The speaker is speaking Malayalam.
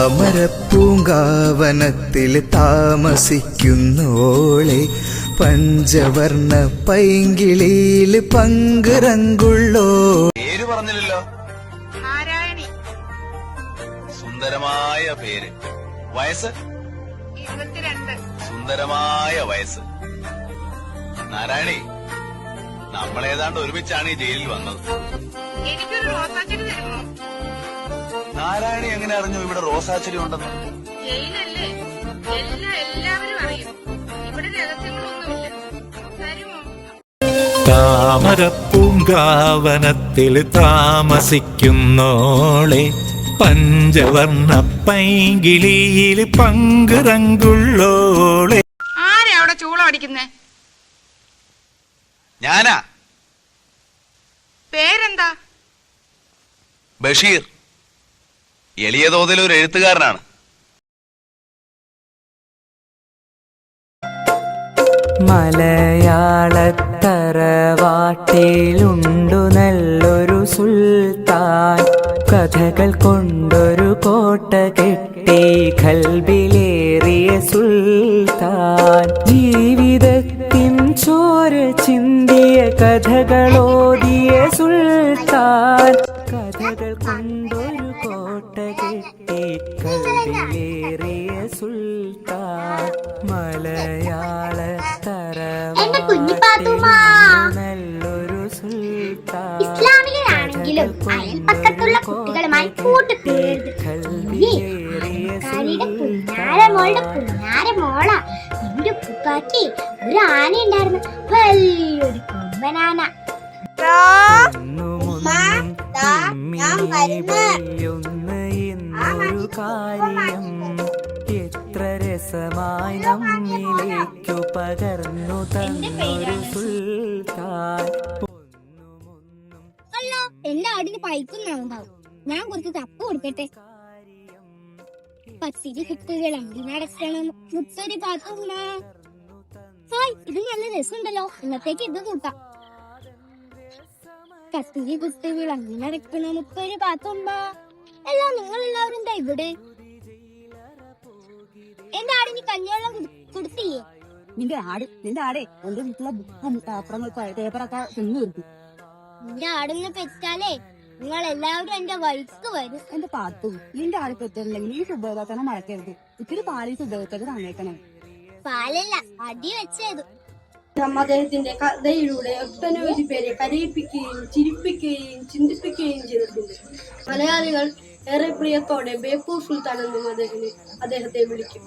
താമരപ്പൂങ്കാവനത്തിൽ താമസിക്കുന്നോളെ പഞ്ചവർണ്ണ പൈങ്കിളിയിൽ പങ്കുറങ്കുള്ളോ. പേര് പറഞ്ഞില്ലല്ലോ. നാരായണി. സുന്ദരമായ പേര്. വയസ്സ് 22. സുന്ദരമായ വയസ്സ്. നാരായണി, നമ്മളേതാണ്ട് ഒരുമിച്ചാണ് ഈ ജയിലിൽ വന്നത്. എനിക്കൊരു റോസാച്ചെടി തരുമോ? നാരായണി എങ്ങനെ അറിഞ്ഞു ഇവിടെ റോസാച്ചെടി ഉണ്ടെന്ന്? ജയിലല്ലേ, എല്ലാവരും അറിയും. ഇവിടെ രഹസ്യങ്ങളൊന്നുമില്ല. തരുമോ? താമരപ്പൂങ്കാവനത്തിൽ താമസിക്കുന്നോളെ പഞ്ചവർണ്ണ പൈങ്കിളിയിൽ പങ്കുറങ്കുള്ളോളെ. ആരാ അവിടെ ചൂളം അടിക്കുന്നേ? ഞാനാ. പേരെന്താ? ബഷീർ. എളിയ തോതിൽ ഒരു എഴുത്തുകാരനാണ്. മലയാളത്തറവാട്ടിലുണ്ടു നല്ലൊരു സുൽത്താൻ, കഥകൾ കൊണ്ടൊരു കോട്ട കെട്ടി ഖൽബിലേറിയ സുൽത്താൻ. ജീവിതത്തിൻ ചോര ചിന്തിയ കഥകളോതിയ സുൽത്താൻ, കഥകൾ കൊണ്ടൊരു കോട്ട കെട്ടി ഖൽബിലേറിയ സുൽത്താൻ. മലയാള നല്ലൊരു സുൽത്താൻ. ഇസ്ലാമികരാണെങ്കിലും അയൽപ്പക്കത്തുള്ള കുട്ടികളുമായി കൂട്ടുകൂടരുത്. മോള എന്റെ ഉപ്പാക്ക് ഒരു ആന ഉണ്ടായിരുന്നു, വലിയൊരു കൊമ്പനാന. എന്നൊരു കാര്യം എത്ര രസമായി നമ്മിലേക്കു പകർന്നു തന്നൊരു സുൽത്താൻ. അല്ലോ, എന്റെ ആടിന് പൈക്കുന്നുണ്ടാവും. ഞാൻ കുറച്ച് തപ്പ് കൊടുക്കട്ടെ. പത്തിരി കുട്ടികൾ നടക്കണം. മുത്തൊരു പാത്തുമ്മ. ഹായ്, ഇത് നല്ല രസമുണ്ടല്ലോ. ഇന്നത്തേക്ക് ഇത് കൂട്ടാം. കത്തിരി കുട്ടികൾ നടക്കണം. മുത്തൊരു പാത്തുമ്മ. എല്ലാം നിങ്ങളെല്ലാവരും എന്താ ഇവിടെ? എന്റെ ആടിന് കഞ്ഞിവെള്ളം കൊടുത്തില്ലേ? നിന്റെ ആടേ എന്റെ വീട്ടിലെ ബുക്കും പേപ്പറൊക്കെ തിന്നു കൊടുത്തു. നിന്റെ ആടൊന്ന് പെറ്റാലേ നിങ്ങൾ എല്ലാവരും എന്റെ വഴിക്ക് വരും. എന്റെ പാത്തു, നിന്റെ ആട് പെറ്റില്ലെങ്കിൽ ഈ സുബോധനെ മറക്കരുത്. ഇത്തിരി പാലി സുബോധത്തേക്ക് തന്നേക്കണം. പാലല്ല, അടി വെച്ചത്. അദ്ദേഹത്തിന്റെ കഥയിലൂടെ ഒട്ടനവധി പേരെ കരയിപ്പിക്കുകയും ചിരിപ്പിക്കുകയും ചിന്തിപ്പിക്കുകയും ചെയ്തിട്ടുണ്ട്. മലയാളികൾ ഏറെ പ്രിയത്തോടെ ബേപ്പൂർ സുൽത്താൻ എന്നും അദ്ദേഹത്തെ വിളിക്കും.